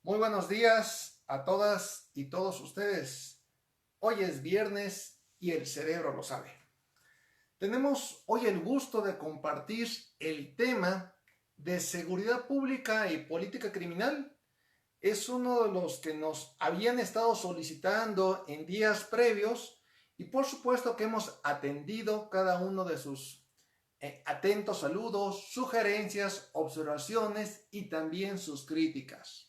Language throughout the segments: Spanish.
Muy buenos días a todas y todos ustedes. Hoy es viernes y el cerebro lo sabe. Tenemos hoy el gusto de compartir el tema de seguridad pública y política criminal. Es uno de los que nos habían estado solicitando en días previos y por supuesto que hemos atendido cada uno de sus atentos saludos, sugerencias, observaciones y también sus críticas.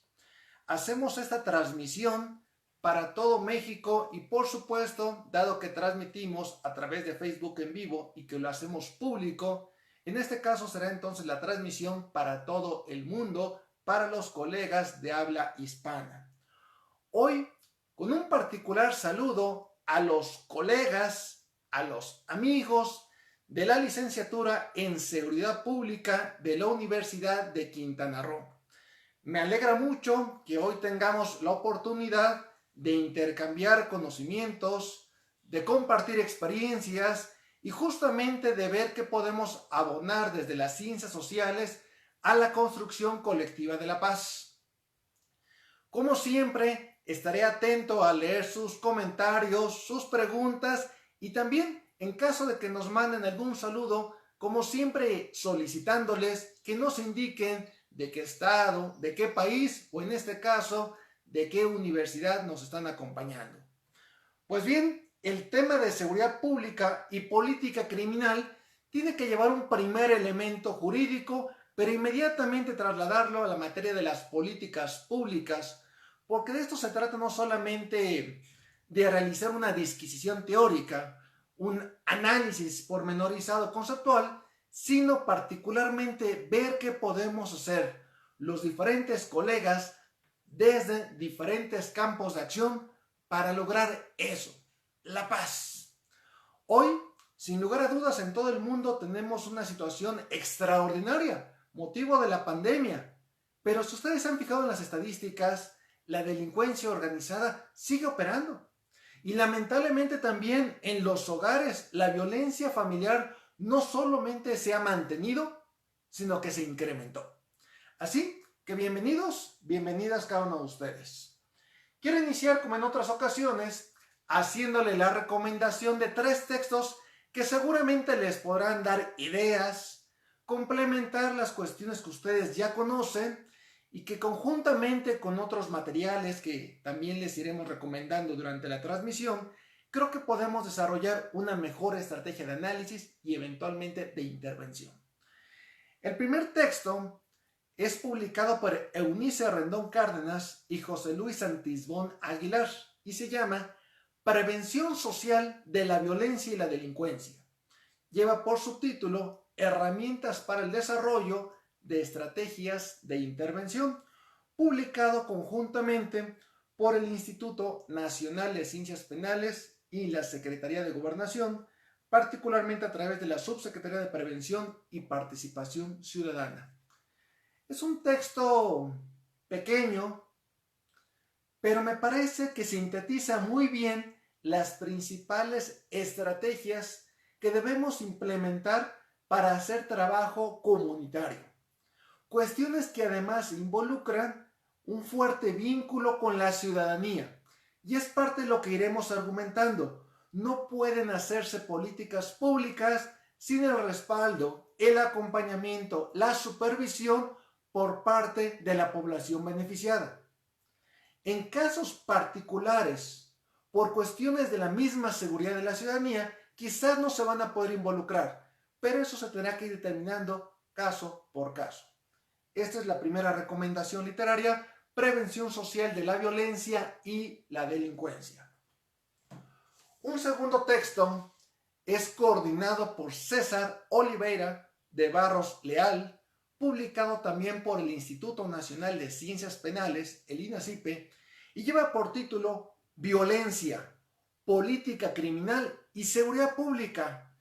Hacemos esta transmisión para todo México y por supuesto, dado que transmitimos a través de Facebook en vivo y que lo hacemos público, en este caso será entonces la transmisión para todo el mundo, para los colegas de habla hispana. Hoy, con un particular saludo a los colegas, a los amigos de la licenciatura en Seguridad Pública de la Universidad de Quintana Roo. Me alegra mucho que hoy tengamos la oportunidad de intercambiar conocimientos, de compartir experiencias y justamente de ver qué podemos abonar desde las ciencias sociales a la construcción colectiva de la paz. Como siempre, estaré atento a leer sus comentarios, sus preguntas y también, en caso de que nos manden algún saludo, como siempre solicitándoles que nos indiquen de qué estado, de qué país o en este caso de qué universidad nos están acompañando. Pues bien, el tema de seguridad pública y política criminal tiene que llevar un primer elemento jurídico, pero inmediatamente trasladarlo a la materia de las políticas públicas, porque de esto se trata no solamente de realizar una disquisición teórica, un análisis pormenorizado conceptual, sino particularmente ver qué podemos hacer los diferentes colegas desde diferentes campos de acción para lograr eso, la paz. Hoy, sin lugar a dudas, en todo el mundo tenemos una situación extraordinaria, motivo de la pandemia. Pero si ustedes se han fijado en las estadísticas, la delincuencia organizada sigue operando. Y lamentablemente también en los hogares la violencia familiar no solamente se ha mantenido, sino que se incrementó. Así que bienvenidos, bienvenidas cada uno de ustedes. Quiero iniciar, como en otras ocasiones, haciéndole la recomendación de 3 textos que seguramente les podrán dar ideas, complementar las cuestiones que ustedes ya conocen y que conjuntamente con otros materiales que también les iremos recomendando durante la transmisión, creo que podemos desarrollar una mejor estrategia de análisis y eventualmente de intervención. El primer texto es publicado por Eunice Rendón Cárdenas y José Luis Santisbón Aguilar y se llama Prevención Social de la Violencia y la Delincuencia. Lleva por subtítulo Herramientas para el Desarrollo de Estrategias de Intervención, publicado conjuntamente por el Instituto Nacional de Ciencias Penales y la Secretaría de Gobernación, particularmente a través de la Subsecretaría de Prevención y Participación Ciudadana. Es un texto pequeño, pero me parece que sintetiza muy bien las principales estrategias que debemos implementar para hacer trabajo comunitario. Cuestiones que además involucran un fuerte vínculo con la ciudadanía. Y es parte de lo que iremos argumentando. No pueden hacerse políticas públicas sin el respaldo, el acompañamiento, la supervisión por parte de la población beneficiada. En casos particulares, por cuestiones de la misma seguridad de la ciudadanía, quizás no se van a poder involucrar, pero eso se tendrá que ir determinando caso por caso. Esta es la primera recomendación literaria, prevención social de la violencia y la delincuencia. Un segundo texto es coordinado por César Oliveira de Barros Leal, publicado también por el Instituto Nacional de Ciencias Penales, el INACIPE, y lleva por título Violencia, Política Criminal y Seguridad Pública.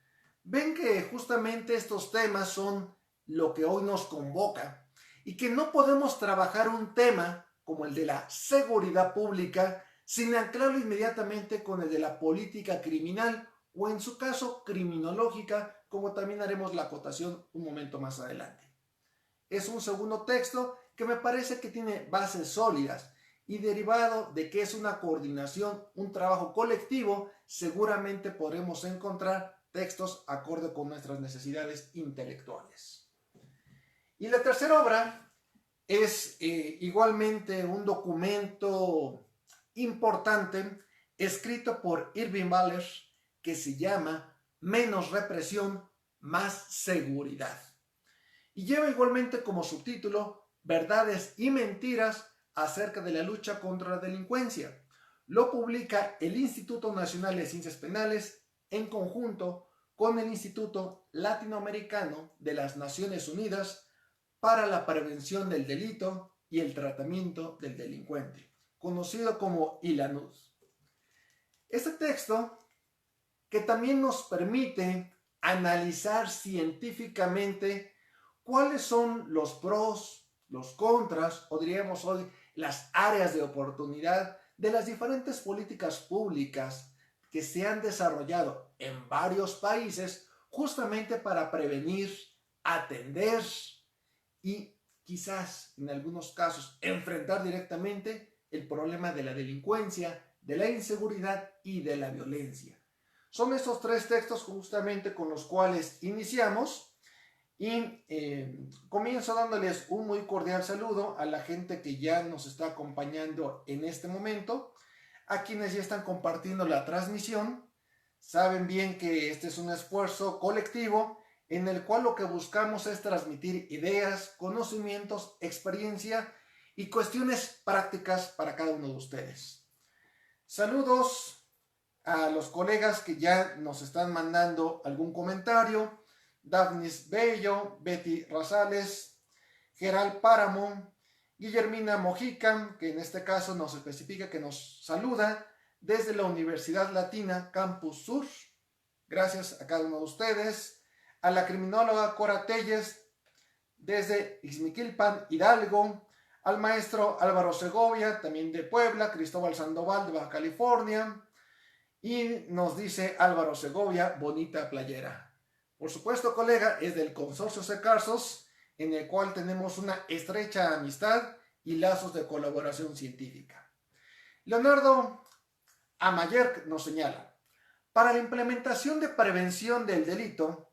Ven que justamente estos temas son lo que hoy nos convoca y que no podemos trabajar un tema como el de la seguridad pública sin anclarlo inmediatamente con el de la política criminal o en su caso criminológica, como también haremos la acotación un momento más adelante. es un segundo texto que me parece que tiene bases sólidas y derivado de que es una coordinación, un trabajo colectivo, seguramente podremos encontrar textos acorde con nuestras necesidades intelectuales. Y la tercera obra es igualmente un documento importante escrito por Irving Waller que se llama Menos represión, más seguridad. Y lleva igualmente como subtítulo Verdades y mentiras acerca de la lucha contra la delincuencia. Lo publica el Instituto Nacional de Ciencias Penales en conjunto con el Instituto Latinoamericano de las Naciones Unidas para la Prevención del Delito y el Tratamiento del Delincuente, conocido como ILANUD. Este texto, que también nos permite analizar científicamente cuáles son los pros, los contras, o diríamos hoy las áreas de oportunidad de las diferentes políticas públicas que se han desarrollado en varios países justamente para prevenir, atender y quizás en algunos casos enfrentar directamente el problema de la delincuencia, de la inseguridad y de la violencia. Son estos tres textos justamente con los cuales iniciamos y comienzo dándoles un muy cordial saludo a la gente que ya nos está acompañando en este momento, a quienes ya están compartiendo la transmisión. Saben bien que este es un esfuerzo colectivo en el cual lo que buscamos es transmitir ideas, conocimientos, experiencia y cuestiones prácticas para cada uno de ustedes. Saludos a los colegas que ya nos están mandando algún comentario: Daphnis Bello, Betty Rosales, Geral Páramo, Guillermina Mojica, que en este caso nos especifica que nos saluda desde la Universidad Latina Campus Sur. Gracias a cada uno de ustedes. A la criminóloga Cora Telles desde Ixmiquilpan, Hidalgo. Al maestro Álvaro Segovia, también de Puebla. Cristóbal Sandoval de Baja California. Y nos dice Álvaro Segovia, bonita playera. Por supuesto, colega, es del Consorcio Secarsos, en el cual tenemos una estrecha amistad y lazos de colaboración científica. Leonardo Amayer nos señala: para la implementación de prevención del delito,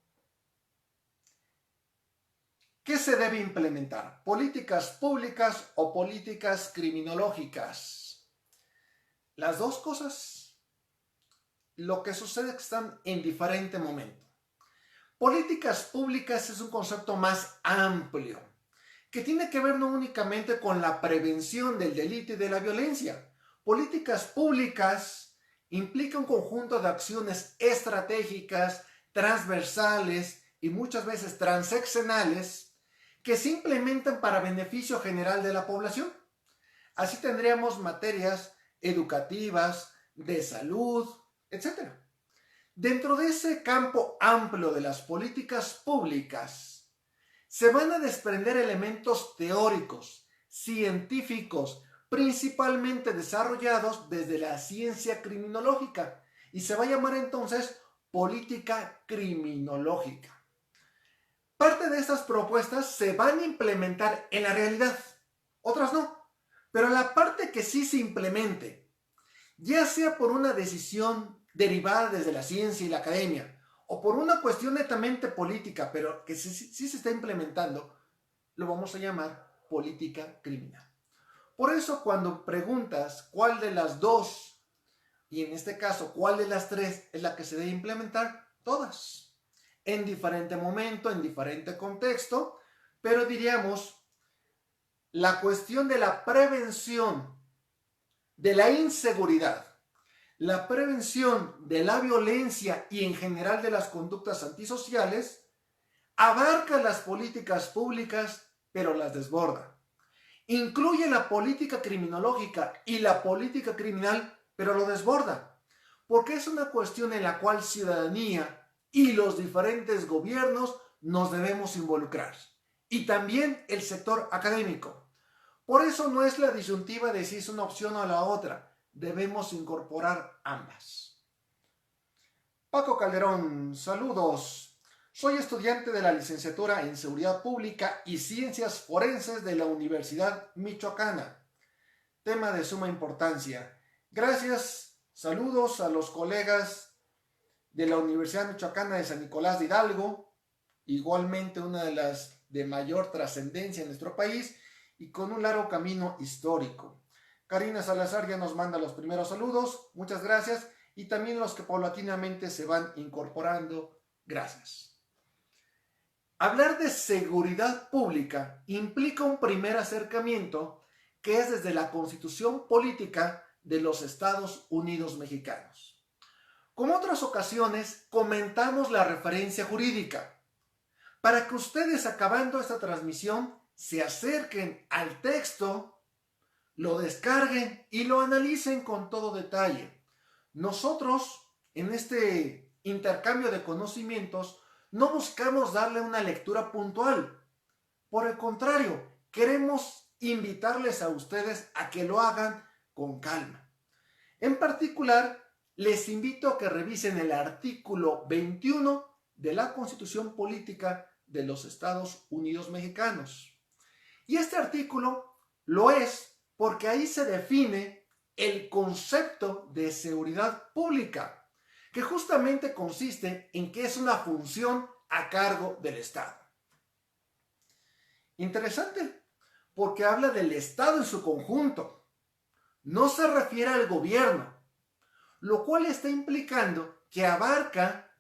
¿qué se debe implementar? ¿Políticas públicas o políticas criminológicas? Las dos cosas. Lo que sucede es que están en diferente momento. Políticas públicas es un concepto más amplio, que tiene que ver no únicamente con la prevención del delito y de la violencia. Políticas públicas implica un conjunto de acciones estratégicas, transversales y muchas veces transeccionales que se implementan para beneficio general de la población. Así tendríamos materias educativas, de salud, etc. Dentro de ese campo amplio de las políticas públicas, se van a desprender elementos teóricos, científicos, principalmente desarrollados desde la ciencia criminológica, y se va a llamar entonces política criminológica. Parte de estas propuestas se van a implementar en la realidad, otras no, pero la parte que sí se implemente, ya sea por una decisión derivada desde la ciencia y la academia, o por una cuestión netamente política, pero que sí se está implementando, lo vamos a llamar política criminal. Por eso cuando preguntas cuál de las dos, y en este caso cuál de las tres es la que se debe implementar, todas, en diferente momento, en diferente contexto, pero diríamos, la cuestión de la prevención de la inseguridad, la prevención de la violencia y en general de las conductas antisociales abarca las políticas públicas, pero las desborda. Incluye la política criminológica y la política criminal, pero lo desborda, porque es una cuestión en la cual ciudadanía y los diferentes gobiernos nos debemos involucrar, y también el sector académico. Por eso no es la disyuntiva de si es una opción o la otra, debemos incorporar ambas. Paco Calderón, saludos. Soy estudiante de la licenciatura en Seguridad Pública y Ciencias Forenses de la Universidad Michoacana. Tema de suma importancia. Gracias, saludos a los colegas de la Universidad Michoacana de San Nicolás de Hidalgo, igualmente una de las de mayor trascendencia en nuestro país y con un largo camino histórico. Karina Salazar ya nos manda los primeros saludos, muchas gracias, y también los que paulatinamente se van incorporando, gracias. Hablar de seguridad pública implica un primer acercamiento que es desde la Constitución Política de los Estados Unidos Mexicanos. Como otras ocasiones, comentamos la referencia jurídica para que ustedes, acabando esta transmisión, se acerquen al texto, lo descarguen y lo analicen con todo detalle. Nosotros, en este intercambio de conocimientos, no buscamos darle una lectura puntual. Por el contrario, queremos invitarles a ustedes a que lo hagan con calma. En particular, les invito a que revisen el artículo 21 de la Constitución Política de los Estados Unidos Mexicanos. Y este artículo lo es porque ahí se define el concepto de seguridad pública, que justamente consiste en que es una función a cargo del Estado. Interesante, porque habla del Estado en su conjunto. No se refiere al gobierno, lo cual está implicando que abarca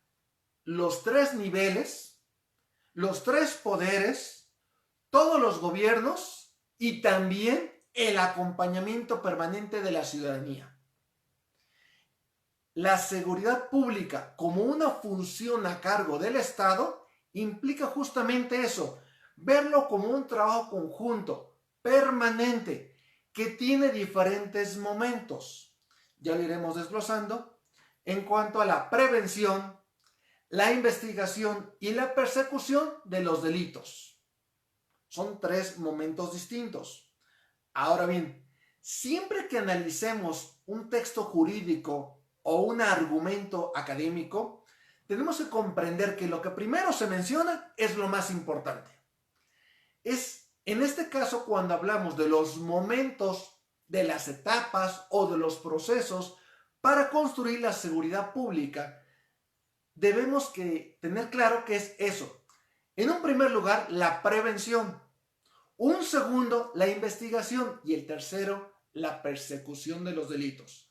los tres niveles, los tres poderes, todos los gobiernos y también el acompañamiento permanente de la ciudadanía. La seguridad pública como una función a cargo del Estado implica justamente eso, verlo como un trabajo conjunto, permanente, que tiene diferentes momentos. Ya lo iremos desglosando en cuanto a la prevención, la investigación y la persecución de los delitos. Son tres momentos distintos. Ahora bien, siempre que analicemos un texto jurídico o un argumento académico, tenemos que comprender que lo que primero se menciona es lo más importante. Es en este caso cuando hablamos de los momentos, de las etapas o de los procesos para construir la seguridad pública, debemos tener claro que es eso. En un primer lugar, la prevención. Un segundo, la investigación. Y el tercero, la persecución de los delitos.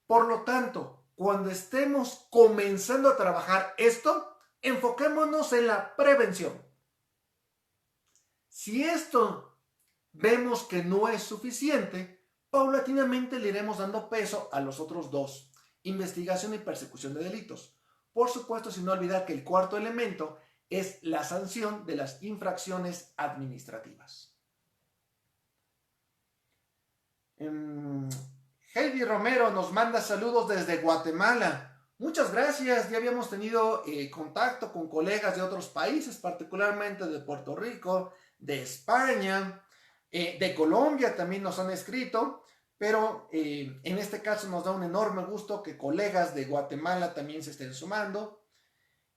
Por lo tanto, cuando estemos comenzando a trabajar esto, enfoquémonos en la prevención. Si esto vemos que no es suficiente, paulatinamente le iremos dando peso a los otros dos, investigación y persecución de delitos. Por supuesto, sin no olvidar que el cuarto elemento es la sanción de las infracciones administrativas. Heidi Romero nos manda saludos desde Guatemala. Muchas gracias. Ya habíamos tenido contacto con colegas de otros países, particularmente de Puerto Rico, de España, de Colombia también nos han escrito, pero en este caso nos da un enorme gusto que colegas de Guatemala también se estén sumando.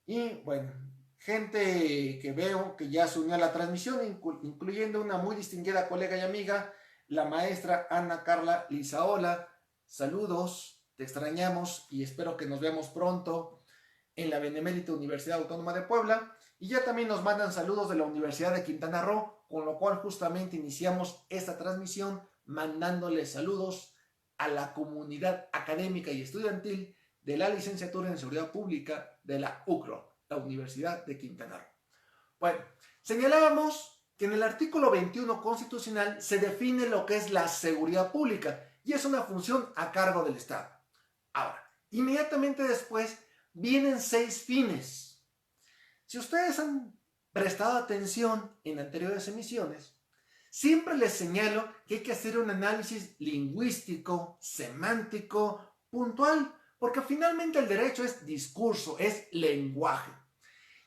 Y bueno, gente que veo que ya se unió a la transmisión, incluyendo una muy distinguida colega y amiga, la maestra Ana Carla Lizaola. Saludos, te extrañamos y espero que nos veamos pronto en la Benemérita Universidad Autónoma de Puebla. Y ya también nos mandan saludos de la Universidad de Quintana Roo, con lo cual justamente iniciamos esta transmisión mandándole saludos a la comunidad académica y estudiantil de la licenciatura en Seguridad Pública de la UCRO, la Universidad de Quintana Roo. Bueno, señalábamos que en el artículo 21 constitucional se define lo que es la seguridad pública y es una función a cargo del Estado. Ahora, inmediatamente después vienen 6 fines. Si ustedes han prestado atención en anteriores emisiones, siempre les señalo que hay que hacer un análisis lingüístico, semántico, puntual, porque finalmente el derecho es discurso, es lenguaje.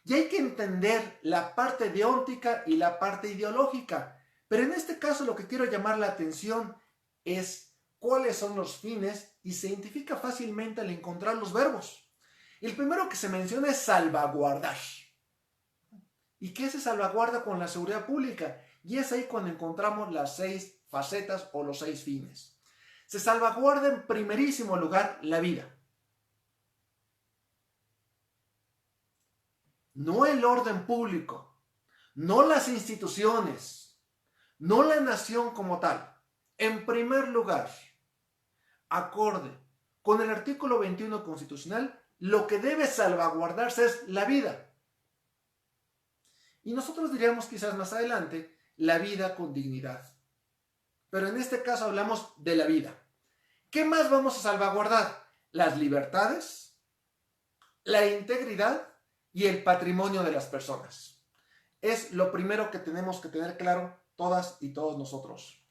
Y hay que entender la parte deóntica y la parte ideológica. Pero en este caso lo que quiero llamar la atención es cuáles son los fines y se identifica fácilmente al encontrar los verbos. El primero que se menciona es salvaguardar. ¿Y qué se salvaguarda con la seguridad pública? Y es ahí cuando encontramos las 6 facetas o los 6 fines. Se salvaguarda en primerísimo lugar la vida. No el orden público, no las instituciones, no la nación como tal. En primer lugar, acorde con el artículo 21 constitucional, lo que debe salvaguardarse es la vida. Y nosotros diríamos quizás más adelante, la vida con dignidad. Pero en este caso hablamos de la vida. ¿Qué más vamos a salvaguardar? Las libertades, la integridad y el patrimonio de las personas. Es lo primero que tenemos que tener claro todas y todos nosotros.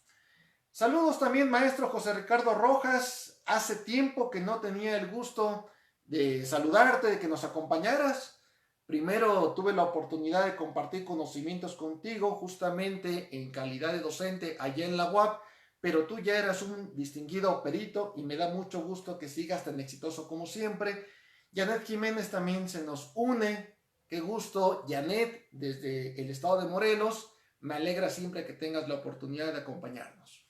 Saludos también, maestro José Ricardo Rojas. Hace tiempo que no tenía el gusto de saludarte, de que nos acompañaras. Primero tuve la oportunidad de compartir conocimientos contigo justamente en calidad de docente allá en la UAP, pero tú ya eras un distinguido perito y me da mucho gusto que sigas tan exitoso como siempre. Janet Jiménez también se nos une. Qué gusto, Janet, desde el estado de Morelos. Me alegra siempre que tengas la oportunidad de acompañarnos.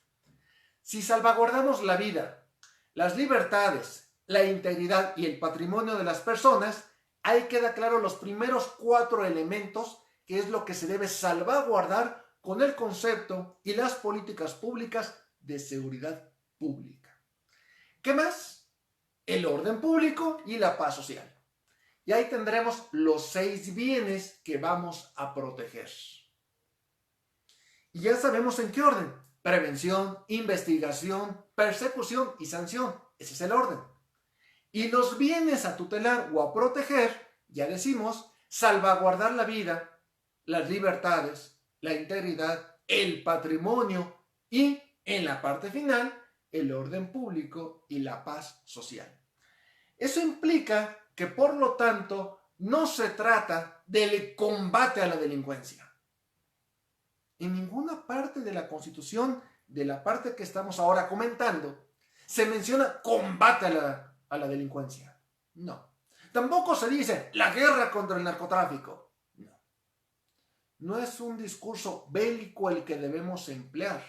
Si salvaguardamos la vida, las libertades, la integridad y el patrimonio de las personas, ahí queda claro los primeros 4 elementos que es lo que se debe salvaguardar con el concepto y las políticas públicas de seguridad pública. ¿Qué más? El orden público y la paz social. Y ahí tendremos los 6 bienes que vamos a proteger. Y ya sabemos en qué orden. Prevención, investigación, persecución y sanción. Ese es el orden. Y los bienes a tutelar o a proteger, ya decimos, salvaguardar la vida, las libertades, la integridad, el patrimonio y, en la parte final, el orden público y la paz social. Eso implica que, por lo tanto, no se trata del combate a la delincuencia. En ninguna parte de la Constitución, de la parte que estamos ahora comentando, se menciona combate a la delincuencia. No. Tampoco se dice la guerra contra el narcotráfico. No. No es un discurso bélico el que debemos emplear.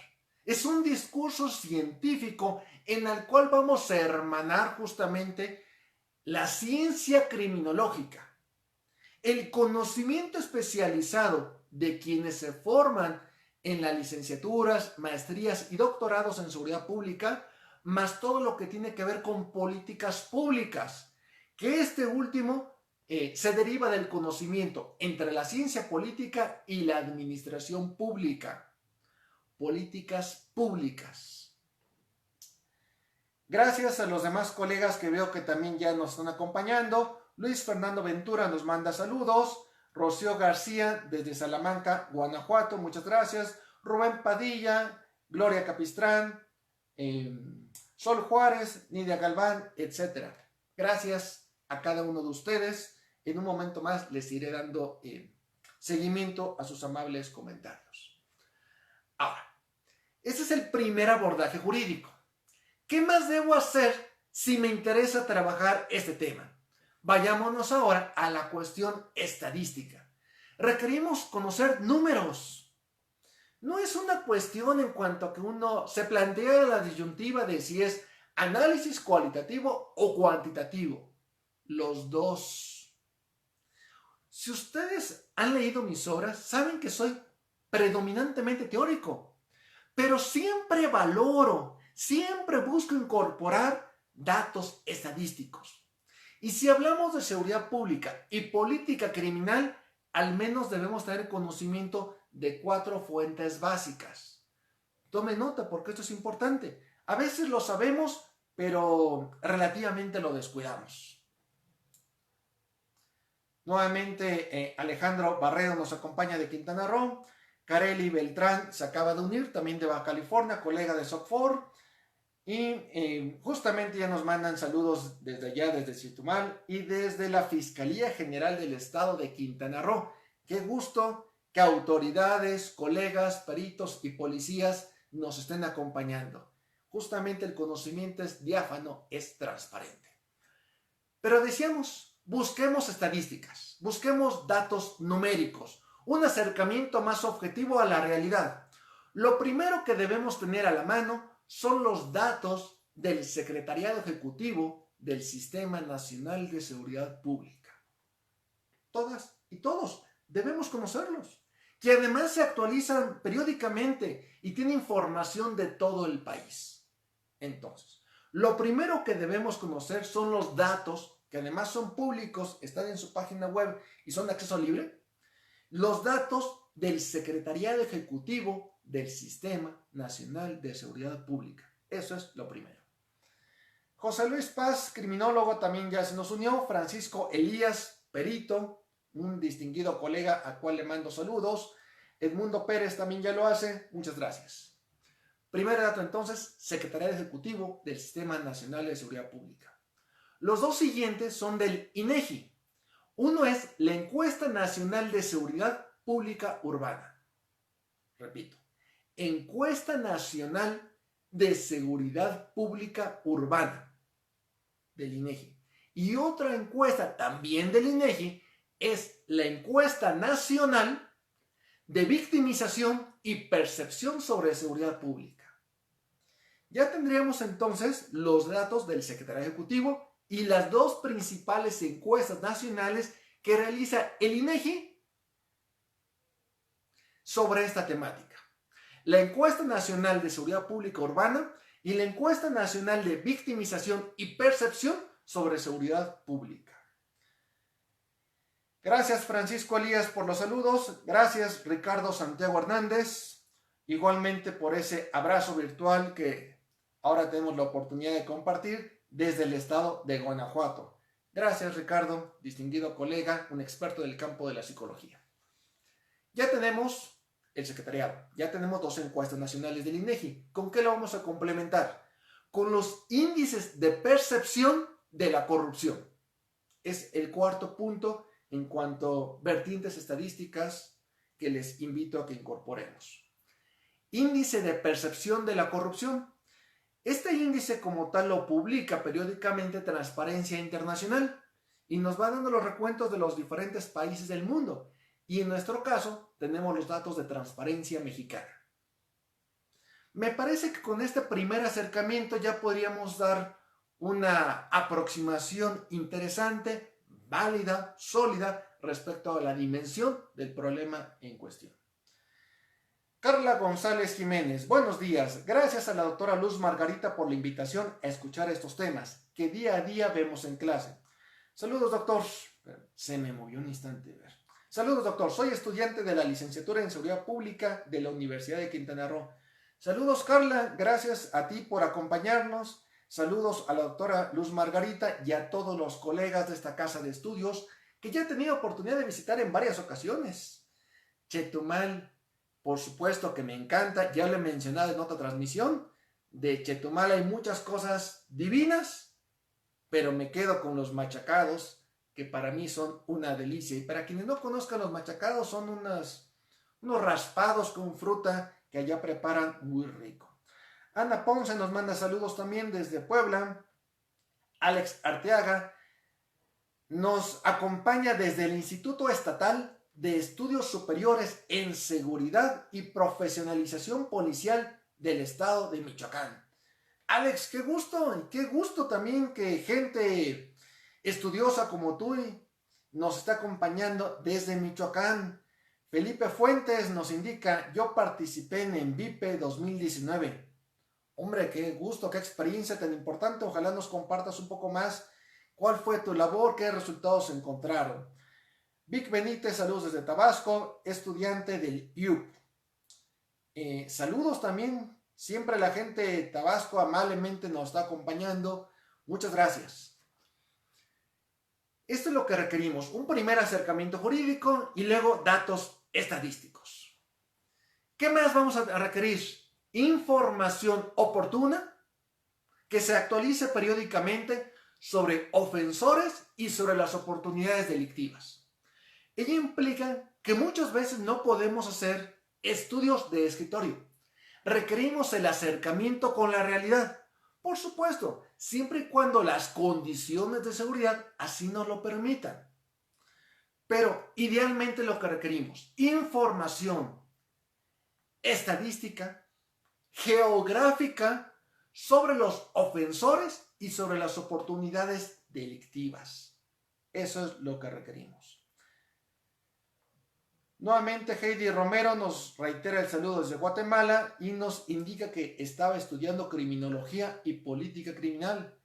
Es un discurso científico en el cual vamos a hermanar justamente la ciencia criminológica, el conocimiento especializado de quienes se forman en las licenciaturas, maestrías y doctorados en seguridad pública, más todo lo que tiene que ver con políticas públicas, que este último se deriva del conocimiento entre la ciencia política y la administración pública. Políticas públicas. Gracias a los demás colegas que veo que también ya nos están acompañando. Luis Fernando Ventura nos manda saludos. Rocío García desde Salamanca, Guanajuato, muchas gracias. Rubén Padilla, Gloria Capistrán, Sol Juárez, Nidia Galván, etc. Gracias a cada uno de ustedes. En un momento más les iré dando seguimiento a sus amables comentarios. Ahora, ese es el primer abordaje jurídico. ¿Qué más debo hacer si me interesa trabajar este tema? Vayámonos ahora a la cuestión estadística. Requerimos conocer números. No es una cuestión en cuanto a que uno se plantea la disyuntiva de si es análisis cualitativo o cuantitativo. Los dos. Si ustedes han leído mis obras, saben que soy predominantemente teórico, pero siempre valoro, siempre busco incorporar datos estadísticos. Y si hablamos de seguridad pública y política criminal, al menos debemos tener conocimiento de 4 fuentes básicas. Tome nota porque esto es importante. A veces lo sabemos, pero relativamente lo descuidamos. Nuevamente Alejandro Barredo nos acompaña de Quintana Roo. Kareli Beltrán se acaba de unir, también de Baja California, colega de SOC4. Y justamente ya nos mandan saludos desde allá, desde Chetumal y desde la Fiscalía General del Estado de Quintana Roo. Qué gusto que autoridades, colegas, peritos y policías nos estén acompañando. Justamente el conocimiento es diáfano, es transparente. Pero decíamos, busquemos estadísticas, busquemos datos numéricos. un acercamiento más objetivo a la realidad. Lo primero que debemos tener a la mano son los datos del Secretariado Ejecutivo del Sistema Nacional de Seguridad Pública. Todas y todos debemos conocerlos, que además se actualizan periódicamente y tienen información de todo el país. Entonces, lo primero que debemos conocer son los datos, que además son públicos, están en su página web y son de acceso libre, los datos del Secretariado Ejecutivo del Sistema Nacional de Seguridad Pública. Eso es lo primero. José Luis Paz, criminólogo, también ya se nos unió. Francisco Elías, perito, un distinguido colega al cual le mando saludos. Edmundo Pérez también ya lo hace. Muchas gracias. Primer dato entonces, Secretariado Ejecutivo del Sistema Nacional de Seguridad Pública. Los dos siguientes son del INEGI. Uno es la Encuesta Nacional de Seguridad Pública Urbana. Repito, Encuesta Nacional de Seguridad Pública Urbana del INEGI. Y otra encuesta también del INEGI es la Encuesta Nacional de Victimización y Percepción sobre Seguridad Pública. Ya tendríamos entonces los datos del Secretariado Ejecutivo y las dos principales encuestas nacionales que realiza el INEGI sobre esta temática. La Encuesta Nacional de Seguridad Pública Urbana y la Encuesta Nacional de Victimización y Percepción sobre Seguridad Pública. Gracias Francisco Elías por los saludos. Gracias Ricardo Santiago Hernández. Igualmente por ese abrazo virtual que ahora tenemos la oportunidad de compartir desde el estado de Guanajuato. Gracias Ricardo, distinguido colega, un experto del campo de la psicología. Ya tenemos el secretariado, ya tenemos dos encuestas nacionales del INEGI. ¿Con qué lo vamos a complementar? Con los índices de percepción de la corrupción. Es el cuarto punto en cuanto a vertientes estadísticas que les invito a que incorporemos. Índice de percepción de la corrupción. Este índice como tal lo publica periódicamente Transparencia Internacional y nos va dando los recuentos de los diferentes países del mundo. Y en nuestro caso tenemos los datos de Transparencia Mexicana. Me parece que con este primer acercamiento ya podríamos dar una aproximación interesante, válida, sólida respecto a la dimensión del problema en cuestión. Carla González Jiménez, buenos días. Gracias a la doctora Luz Margarita por la invitación a escuchar estos temas que día a día vemos en clase. Saludos, doctor. Se me movió un instante. Saludos, doctor. Soy estudiante de la licenciatura en Seguridad Pública de la Universidad de Quintana Roo. Saludos, Carla. Gracias a ti por acompañarnos. Saludos a la doctora Luz Margarita y a todos los colegas de esta casa de estudios que ya he tenido oportunidad de visitar en varias ocasiones. Chetumal, por supuesto que me encanta, ya lo he mencionado en otra transmisión. De Chetumal hay muchas cosas divinas, pero me quedo con los machacados, que para mí son una delicia. Y para quienes no conozcan, los machacados son unos raspados con fruta que allá preparan muy rico. Ana Ponce nos manda saludos también desde Puebla. Alex Arteaga nos acompaña desde el Instituto Estatal de Estudios Superiores en Seguridad y Profesionalización Policial del Estado de Michoacán. Alex, qué gusto, y qué gusto también que gente estudiosa como tú nos está acompañando desde Michoacán. Felipe Fuentes nos indica, yo participé en ENVIPE 2019. Hombre, qué gusto, qué experiencia tan importante. Ojalá nos compartas un poco más cuál fue tu labor, qué resultados se encontraron. Vic Benítez, saludos desde Tabasco, estudiante del IUP. Saludos también, siempre la gente de Tabasco amablemente nos está acompañando. Muchas gracias. Esto es lo que requerimos, un primer acercamiento jurídico y luego datos estadísticos. ¿Qué más vamos a requerir? Información oportuna que se actualice periódicamente sobre ofensores y sobre las oportunidades delictivas. Ello implica que muchas veces no podemos hacer estudios de escritorio. Requerimos el acercamiento con la realidad. Por supuesto, siempre y cuando las condiciones de seguridad así nos lo permitan. Pero idealmente lo que requerimos, información estadística, geográfica, sobre los ofensores y sobre las oportunidades delictivas. Eso es lo que requerimos. Nuevamente Heidi Romero nos reitera el saludo desde Guatemala y nos indica que estaba estudiando criminología y política criminal.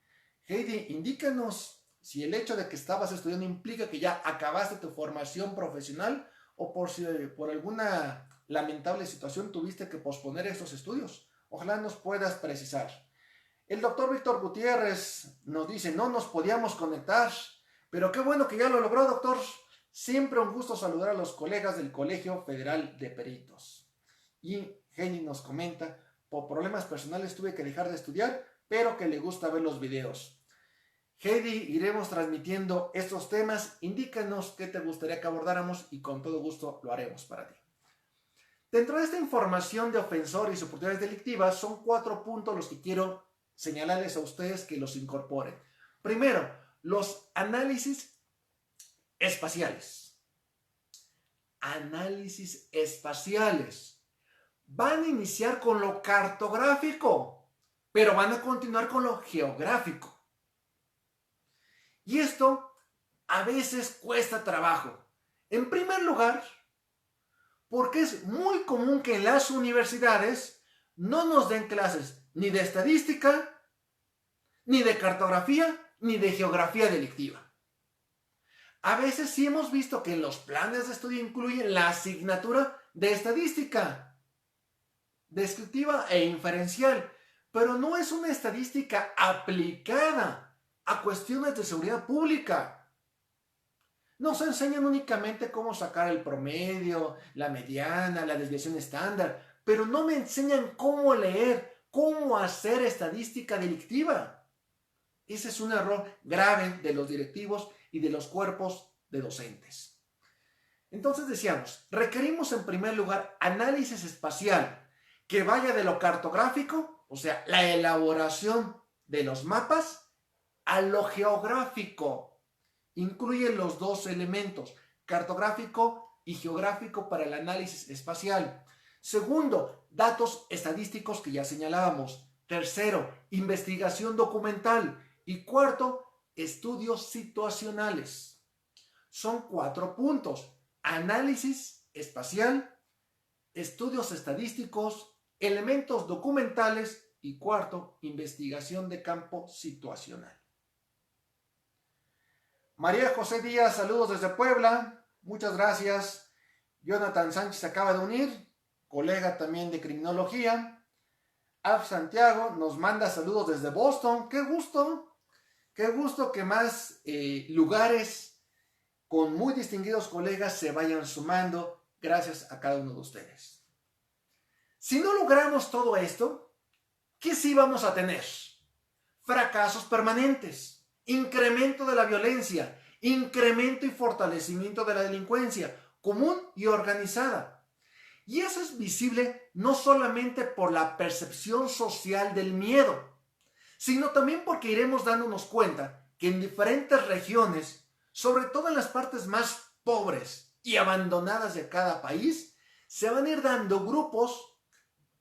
Heidi, indícanos si el hecho de que estabas estudiando implica que ya acabaste tu formación profesional o por si por alguna lamentable situación tuviste que posponer estos estudios. Ojalá nos puedas precisar. El doctor Víctor Gutiérrez nos dice, no nos podíamos conectar, pero qué bueno que ya lo logró, doctor. Siempre un gusto saludar a los colegas del Colegio Federal de Peritos. Y Jenny nos comenta, por problemas personales tuve que dejar de estudiar, pero que le gusta ver los videos. Heidi, iremos transmitiendo estos temas. Indícanos qué te gustaría que abordáramos y con todo gusto lo haremos para ti. Dentro de esta información de ofensores y oportunidades delictivas, son 4 puntos los que quiero señalarles a ustedes que los incorporen. Primero, los análisis espaciales. Análisis espaciales. Van a iniciar con lo cartográfico, pero van a continuar con lo geográfico. Y esto a veces cuesta trabajo. En primer lugar, porque es muy común que en las universidades no nos den clases ni de estadística, ni de cartografía, ni de geografía delictiva. A veces sí hemos visto que en los planes de estudio incluyen la asignatura de estadística, descriptiva e inferencial, pero no es una estadística aplicada a cuestiones de seguridad pública. Nos enseñan únicamente cómo sacar el promedio, la mediana, la desviación estándar, pero no me enseñan cómo leer, cómo hacer estadística delictiva. Ese es un error grave de los directivos y de los cuerpos de docentes. Entonces decíamos, requerimos en primer lugar análisis espacial que vaya de lo cartográfico, o sea, la elaboración de los mapas, a lo geográfico. Incluye los dos elementos, cartográfico y geográfico para el análisis espacial. Segundo, datos estadísticos que ya señalábamos. Tercero, investigación documental. Y cuarto, estudios situacionales. Son 4 puntos. Análisis espacial, estudios estadísticos, elementos documentales y cuarto, investigación de campo situacional. María José Díaz, saludos desde Puebla. Muchas gracias. Jonathan Sánchez acaba de unir, colega también de criminología. Alf Santiago nos manda saludos desde Boston. ¡Qué gusto! ¡Qué gusto que más lugares con muy distinguidos colegas se vayan sumando! Gracias a cada uno de ustedes. Si no logramos todo esto, ¿qué sí vamos a tener? Fracasos permanentes. Incremento de la violencia, incremento y fortalecimiento de la delincuencia común y organizada. Y eso es visible no solamente por la percepción social del miedo, sino también porque iremos dándonos cuenta que en diferentes regiones, sobre todo en las partes más pobres y abandonadas de cada país, se van a ir dando grupos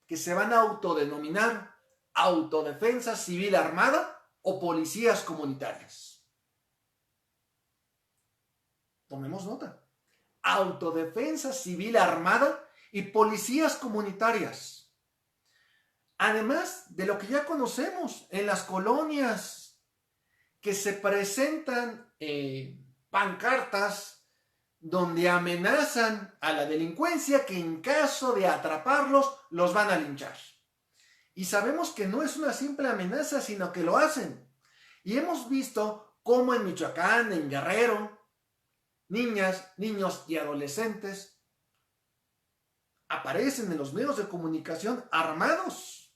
que se van a autodenominar autodefensa civil armada o policías comunitarias. Tomemos nota. Autodefensa civil armada y policías comunitarias. Además de lo que ya conocemos en las colonias, que se presentan pancartas donde amenazan a la delincuencia que en caso de atraparlos los van a linchar. Y sabemos que no es una simple amenaza, sino que lo hacen. Y hemos visto cómo en Michoacán, en Guerrero, niñas, niños y adolescentes aparecen en los medios de comunicación armados,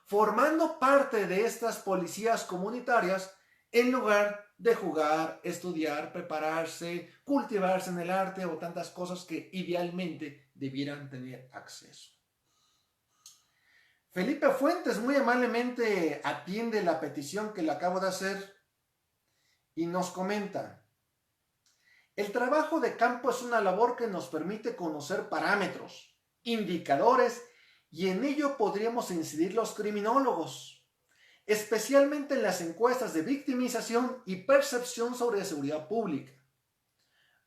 formando parte de estas policías comunitarias en lugar de jugar, estudiar, prepararse, cultivarse en el arte o tantas cosas que idealmente debieran tener acceso. Felipe Fuentes muy amablemente atiende la petición que le acabo de hacer y nos comenta: El trabajo de campo es una labor que nos permite conocer parámetros, indicadores, y en ello podríamos incidir los criminólogos, especialmente en las encuestas de victimización y percepción sobre seguridad pública,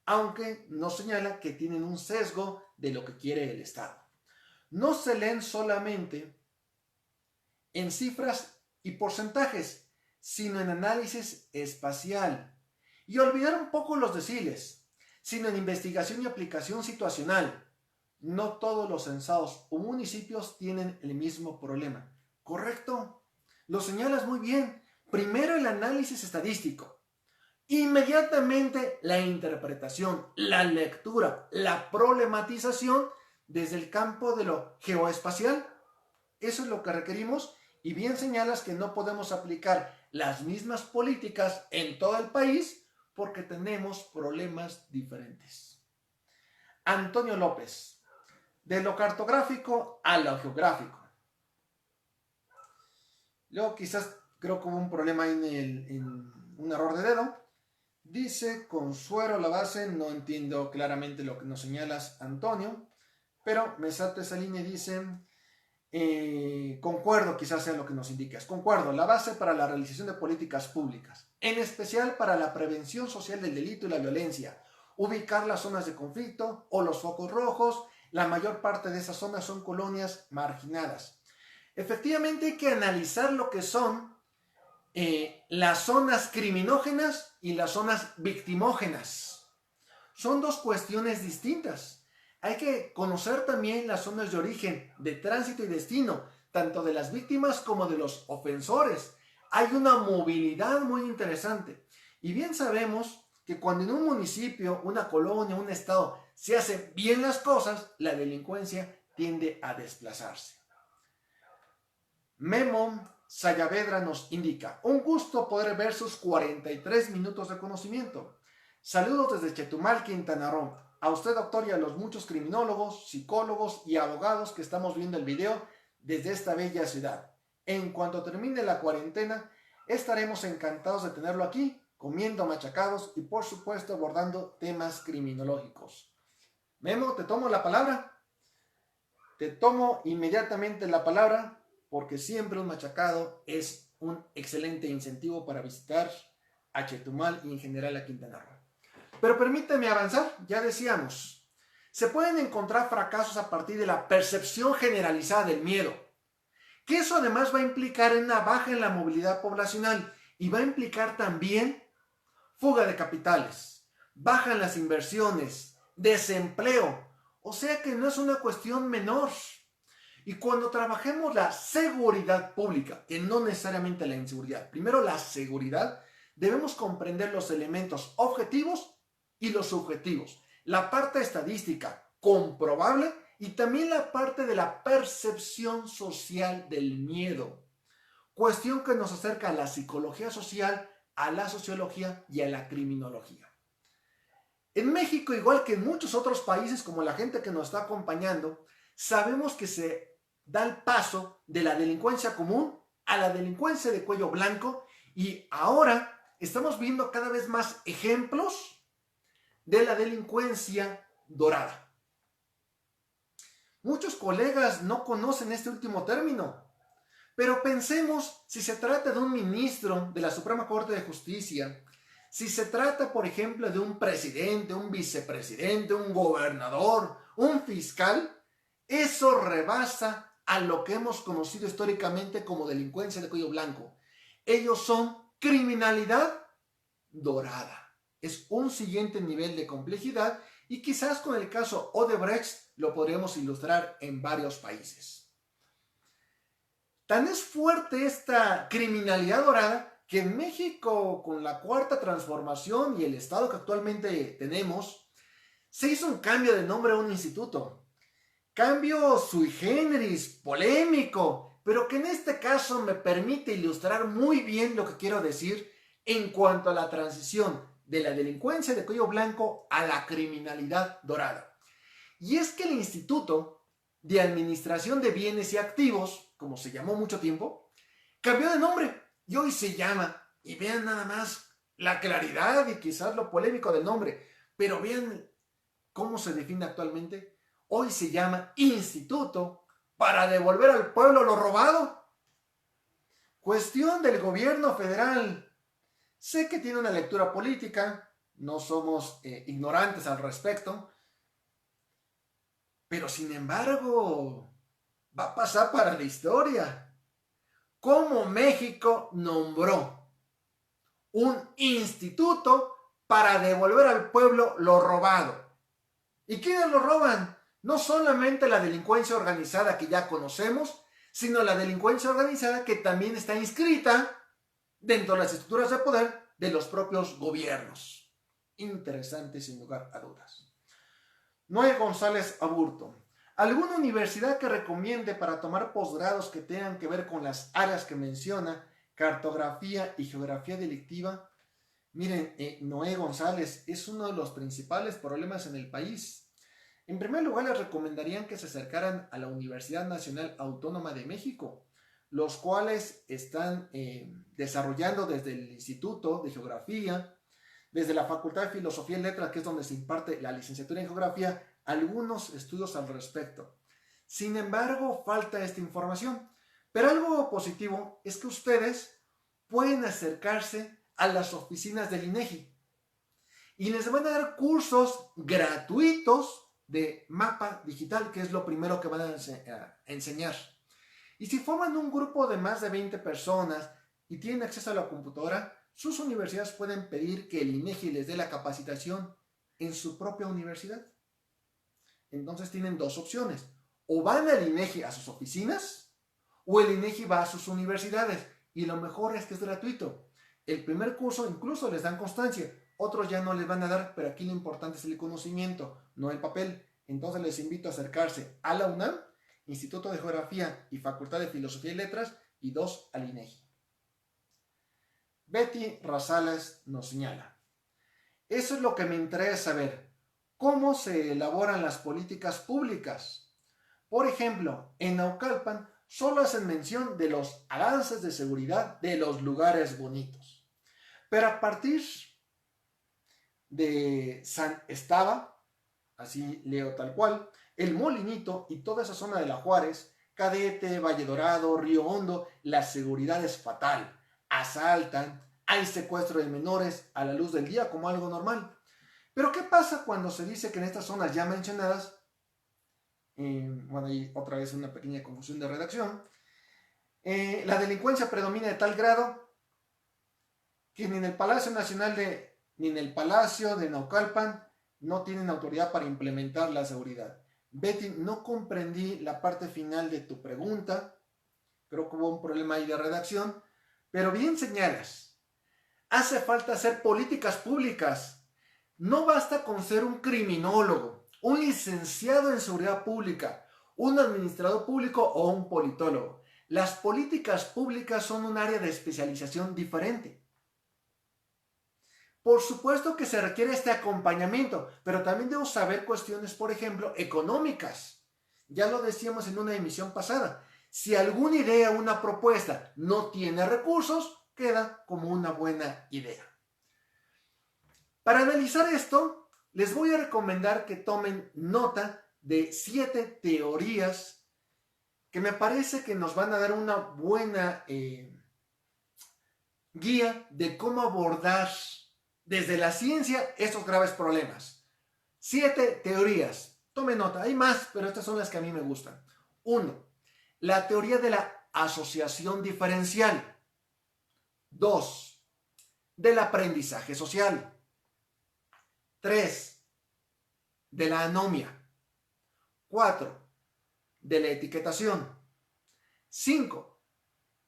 aunque nos señala que tienen un sesgo de lo que quiere el Estado. No se leen solamente en cifras y porcentajes, sino en análisis espacial. Y olvidar un poco los deciles, sino en investigación y aplicación situacional. No todos los censados o municipios tienen el mismo problema. ¿Correcto? Lo señalas muy bien. Primero el análisis estadístico. Inmediatamente la interpretación, la lectura, la problematización desde el campo de lo geoespacial. Eso es lo que requerimos, y bien señalas que no podemos aplicar las mismas políticas en todo el país porque tenemos problemas diferentes. Antonio López, de lo cartográfico a lo geográfico. Luego quizás creo que hubo un problema ahí en un error de dedo. Dice Consuelo la base, no entiendo claramente lo que nos señalas, Antonio, pero me salta esa línea y dice, concuerdo, quizás sea lo que nos indicas. Concuerdo, la base para la realización de políticas públicas, en especial para la prevención social del delito y la violencia, ubicar las zonas de conflicto o los focos rojos. La mayor parte de esas zonas son colonias marginadas. Efectivamente hay que analizar lo que son las zonas criminógenas y las zonas victimógenas. Son dos cuestiones distintas. Hay que conocer también las zonas de origen, de tránsito y destino, tanto de las víctimas como de los ofensores. Hay una movilidad muy interesante. Y bien sabemos que cuando en un municipio, una colonia, un estado se hacen bien las cosas, la delincuencia tiende a desplazarse. Memo Sayavedra nos indica, un gusto poder ver sus 43 minutos de conocimiento. Saludos desde Chetumal, Quintana Roo. A usted, doctor, y a los muchos criminólogos, psicólogos y abogados que estamos viendo el video desde esta bella ciudad. En cuanto termine la cuarentena, estaremos encantados de tenerlo aquí, comiendo machacados y por supuesto abordando temas criminológicos. Memo, te tomo la palabra. Te tomo inmediatamente la palabra, porque siempre un machacado es un excelente incentivo para visitar a Chetumal y en general a Quintana Roo. Pero permíteme avanzar, ya decíamos, se pueden encontrar fracasos a partir de la percepción generalizada del miedo, que eso además va a implicar una baja en la movilidad poblacional y va a implicar también fuga de capitales, baja en las inversiones, desempleo, o sea que no es una cuestión menor. Y cuando trabajemos la seguridad pública, que no necesariamente la inseguridad, primero la seguridad, debemos comprender los elementos objetivos y los subjetivos, la parte estadística comprobable y también la parte de la percepción social del miedo, cuestión que nos acerca a la psicología social, a la sociología y a la criminología. En México, igual que en muchos otros países, como la gente que nos está acompañando, sabemos que se da el paso de la delincuencia común a la delincuencia de cuello blanco, y ahora estamos viendo cada vez más ejemplos de la delincuencia dorada. Muchos colegas no conocen este último término, pero pensemos si se trata de un ministro de la Suprema Corte de Justicia, si se trata, por ejemplo, de un presidente, un vicepresidente, un gobernador, un fiscal, eso rebasa a lo que hemos conocido históricamente como delincuencia de cuello blanco. Ellos son criminalidad dorada. Es un siguiente nivel de complejidad y quizás con el caso Odebrecht lo podremos ilustrar en varios países. Tan es fuerte esta criminalidad dorada que en México, con la Cuarta Transformación y el estado que actualmente tenemos, se hizo un cambio de nombre a un instituto. Cambio sui generis, polémico, pero que en este caso me permite ilustrar muy bien lo que quiero decir en cuanto a la transición de la delincuencia de cuello blanco a la criminalidad dorada. Y es que el Instituto de Administración de Bienes y Activos, como se llamó mucho tiempo, cambió de nombre y hoy se llama, y vean nada más la claridad y quizás lo polémico del nombre, Pero vean cómo se define actualmente. Hoy se llama Instituto para devolver al pueblo lo robado. Cuestión del gobierno federal. Sé que tiene una lectura política, no somos ignorantes al respecto, pero sin embargo va a pasar para la historia. Cómo México nombró un instituto para devolver al pueblo lo robado. ¿Y quiénes lo roban? No solamente la delincuencia organizada que ya conocemos, sino la delincuencia organizada que también está inscrita dentro de las estructuras de poder de los propios gobiernos. Interesante sin lugar a dudas. Noé González Aburto. ¿Alguna universidad que recomiende para tomar posgrados que tengan que ver con las áreas que menciona, cartografía y geografía delictiva? Miren, Noé González, es uno de los principales problemas en el país. En primer lugar, les recomendarían que se acercaran a la Universidad Nacional Autónoma de México, los cuales están desarrollando desde el Instituto de Geografía, desde la Facultad de Filosofía y Letras, que es donde se imparte la licenciatura en Geografía, algunos estudios al respecto. Sin embargo, falta esta información. Pero algo positivo es que ustedes pueden acercarse a las oficinas del INEGI y les van a dar cursos gratuitos de mapa digital, que es lo primero que van a enseñar. Y si forman un grupo de más de 20 personas y tienen acceso a la computadora, sus universidades pueden pedir que el INEGI les dé la capacitación en su propia universidad. Entonces tienen dos opciones. O van al INEGI a sus oficinas, o el INEGI va a sus universidades. Y lo mejor es que es gratuito. El primer curso incluso les dan constancia. Otros ya no les van a dar, pero aquí lo importante es el conocimiento, no el papel. Entonces les invito a acercarse a la UNAM, Instituto de Geografía y Facultad de Filosofía y Letras, y 2 al INEGI. Betty Rosales nos señala: eso es lo que me interesa saber, cómo se elaboran las políticas públicas. Por ejemplo, en Naucalpan solo hacen mención de los avances de seguridad de los lugares bonitos. Pero a partir de San Estaba, así leo tal cual, El Molinito y toda esa zona de La Juárez, Cadete, Valle Dorado, Río Hondo, la seguridad es fatal. Asaltan, hay secuestro de menores a la luz del día como algo normal. Pero ¿qué pasa cuando se dice que en estas zonas ya mencionadas, bueno, ahí otra vez una pequeña confusión de redacción, la delincuencia predomina de tal grado que ni en el Palacio Nacional ni en el Palacio de Naucalpan no tienen autoridad para implementar la seguridad? Betty, no comprendí la parte final de tu pregunta, creo que hubo un problema ahí de redacción, pero bien señalas, hace falta hacer políticas públicas. No basta con ser un criminólogo, un licenciado en seguridad pública, un administrador público o un politólogo. Las políticas públicas son un área de especialización diferente. Por supuesto que se requiere este acompañamiento, pero también debo saber cuestiones, por ejemplo, económicas. Ya lo decíamos en una emisión pasada. Si alguna idea o una propuesta no tiene recursos, queda como una buena idea. Para analizar esto, les voy a recomendar que tomen nota de 7 teorías que me parece que nos van a dar una buena guía de cómo abordar desde la ciencia estos graves problemas. 7 teorías. Tomen nota, hay más, pero estas son las que a mí me gustan. 1. La teoría de la asociación diferencial. 2. Del aprendizaje social. 3. De la anomia. 4. De la etiquetación. 5.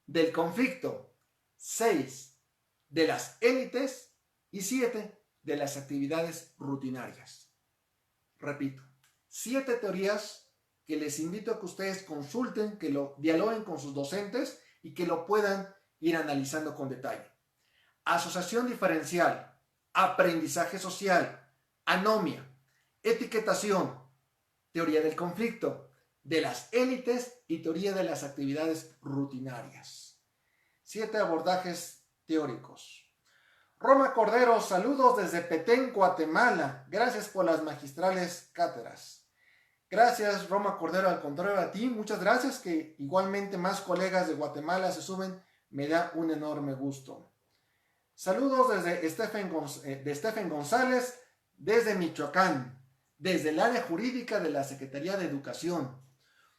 Del conflicto. 6. De las élites. Y 7. De las actividades rutinarias. Repito, 7 teorías que les invito a que ustedes consulten, que lo dialoguen con sus docentes y que lo puedan ir analizando con detalle. Asociación diferencial, aprendizaje social, anomia, etiquetación, teoría del conflicto, de las élites y teoría de las actividades rutinarias. 7 abordajes teóricos. Roma Cordero, saludos desde Petén, Guatemala. Gracias por las magistrales cátedras. Gracias, Roma Cordero, al contrario a ti. Muchas gracias, que igualmente más colegas de Guatemala se suben. Me da un enorme gusto. Saludos desde Stephen González, desde Michoacán, desde el área jurídica de la Secretaría de Educación.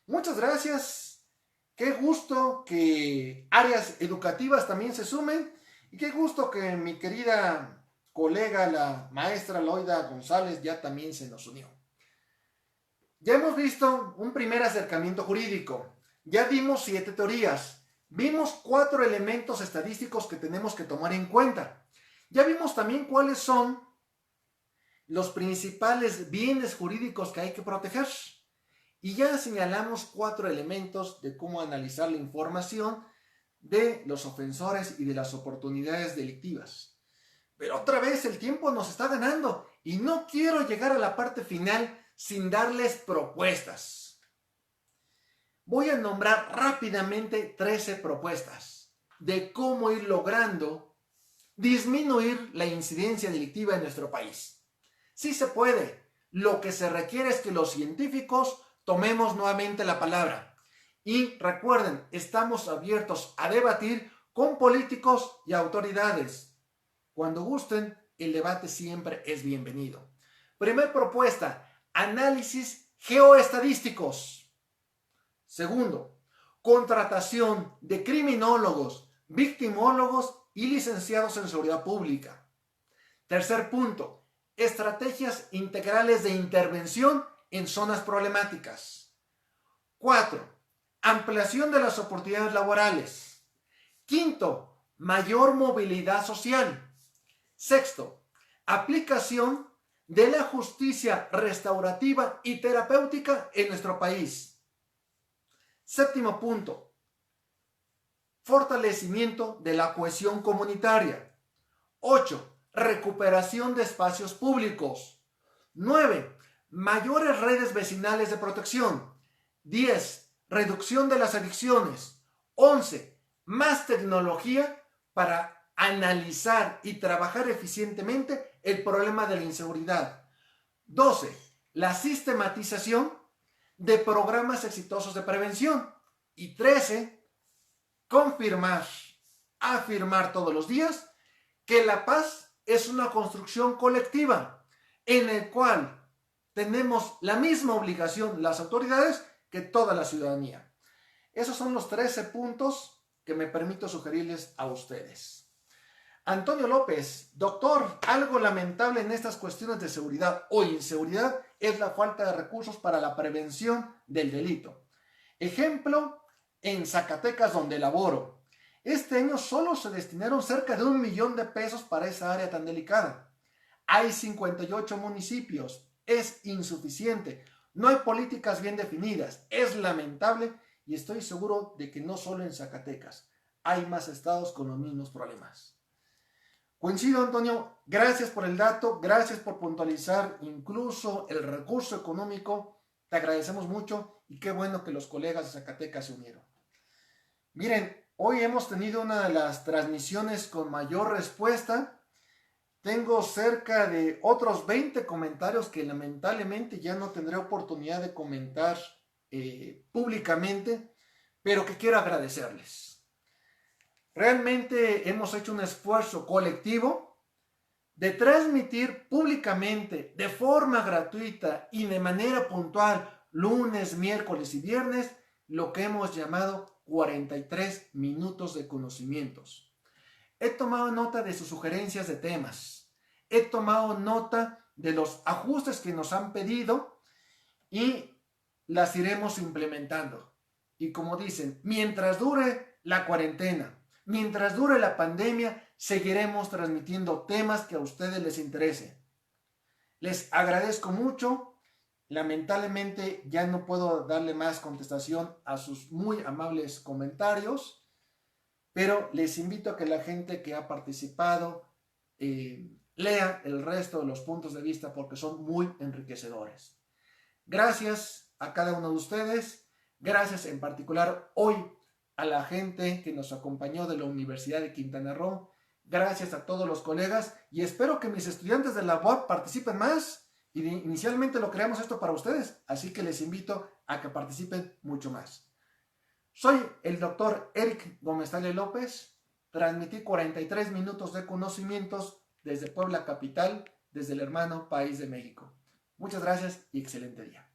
Muchas gracias. Qué gusto que áreas educativas también se sumen. Y qué gusto que mi querida colega, la maestra Loida González, ya también se nos unió. Ya hemos visto un primer acercamiento jurídico. Ya vimos 7 teorías. Vimos 4 elementos estadísticos que tenemos que tomar en cuenta. Ya vimos también cuáles son los principales bienes jurídicos que hay que proteger. Y ya señalamos 4 elementos de cómo analizar la información de los ofensores y de las oportunidades delictivas. Pero otra vez el tiempo nos está ganando y no quiero llegar a la parte final sin darles propuestas. Voy a nombrar rápidamente 13 propuestas de cómo ir logrando disminuir la incidencia delictiva en nuestro país. Sí se puede. Lo que se requiere es que los científicos tomemos nuevamente la palabra. Y recuerden, estamos abiertos a debatir con políticos y autoridades. Cuando gusten, el debate siempre es bienvenido. Primer propuesta, análisis geoestadísticos. Segundo, contratación de criminólogos, victimólogos y licenciados en seguridad pública. Tercer punto, estrategias integrales de intervención en zonas problemáticas. 4. Ampliación de las oportunidades laborales. Quinto, mayor movilidad social. Sexto, aplicación de la justicia restaurativa y terapéutica en nuestro país. Séptimo punto, fortalecimiento de la cohesión comunitaria. 8. Recuperación de espacios públicos. 9. Mayores redes vecinales de protección. 10. Reducción de las adicciones. 11. Más tecnología para analizar y trabajar eficientemente el problema de la inseguridad. 12. La sistematización de programas exitosos de prevención. Y 13. Afirmar todos los días que la paz es una construcción colectiva en el cual tenemos la misma obligación las autoridades que toda la ciudadanía. Esos son los 13 puntos que me permito sugerirles a ustedes. Antonio López, doctor, algo lamentable en estas cuestiones de seguridad o inseguridad es la falta de recursos para la prevención del delito. Ejemplo, en Zacatecas, donde laboro. Este año solo se destinaron cerca de 1 millón de pesos para esa área tan delicada. Hay 58 municipios. Es insuficiente. No hay políticas bien definidas. Es lamentable y estoy seguro de que no solo en Zacatecas. Hay más estados con los mismos problemas. Coincido, Antonio. Gracias por el dato. Gracias por puntualizar incluso el recurso económico. Te agradecemos mucho y qué bueno que los colegas de Zacatecas se unieron. Miren, hoy hemos tenido una de las transmisiones con mayor respuesta. Tengo cerca de otros 20 comentarios que lamentablemente ya no tendré oportunidad de comentar públicamente, pero que quiero agradecerles. Realmente hemos hecho un esfuerzo colectivo de transmitir públicamente, de forma gratuita y de manera puntual, lunes, miércoles y viernes, lo que hemos llamado 43 minutos de conocimientos. He tomado nota de sus sugerencias de temas. He tomado nota de los ajustes que nos han pedido y las iremos implementando. Y como dicen, mientras dure la cuarentena, mientras dure la pandemia, seguiremos transmitiendo temas que a ustedes les interesen. Les agradezco mucho. Lamentablemente ya no puedo darle más contestación a sus muy amables comentarios. Pero les invito a que la gente que ha participado lea el resto de los puntos de vista porque son muy enriquecedores. Gracias a cada uno de ustedes. Gracias en particular hoy a la gente que nos acompañó de la Universidad de Quintana Roo. Gracias a todos los colegas y espero que mis estudiantes de la UAP participen más. Inicialmente lo creamos esto para ustedes, así que les invito a que participen mucho más. Soy el doctor Eric Gómez Tagle López. Transmití 43 minutos de conocimientos desde Puebla Capital, desde el hermano país de México. Muchas gracias y excelente día.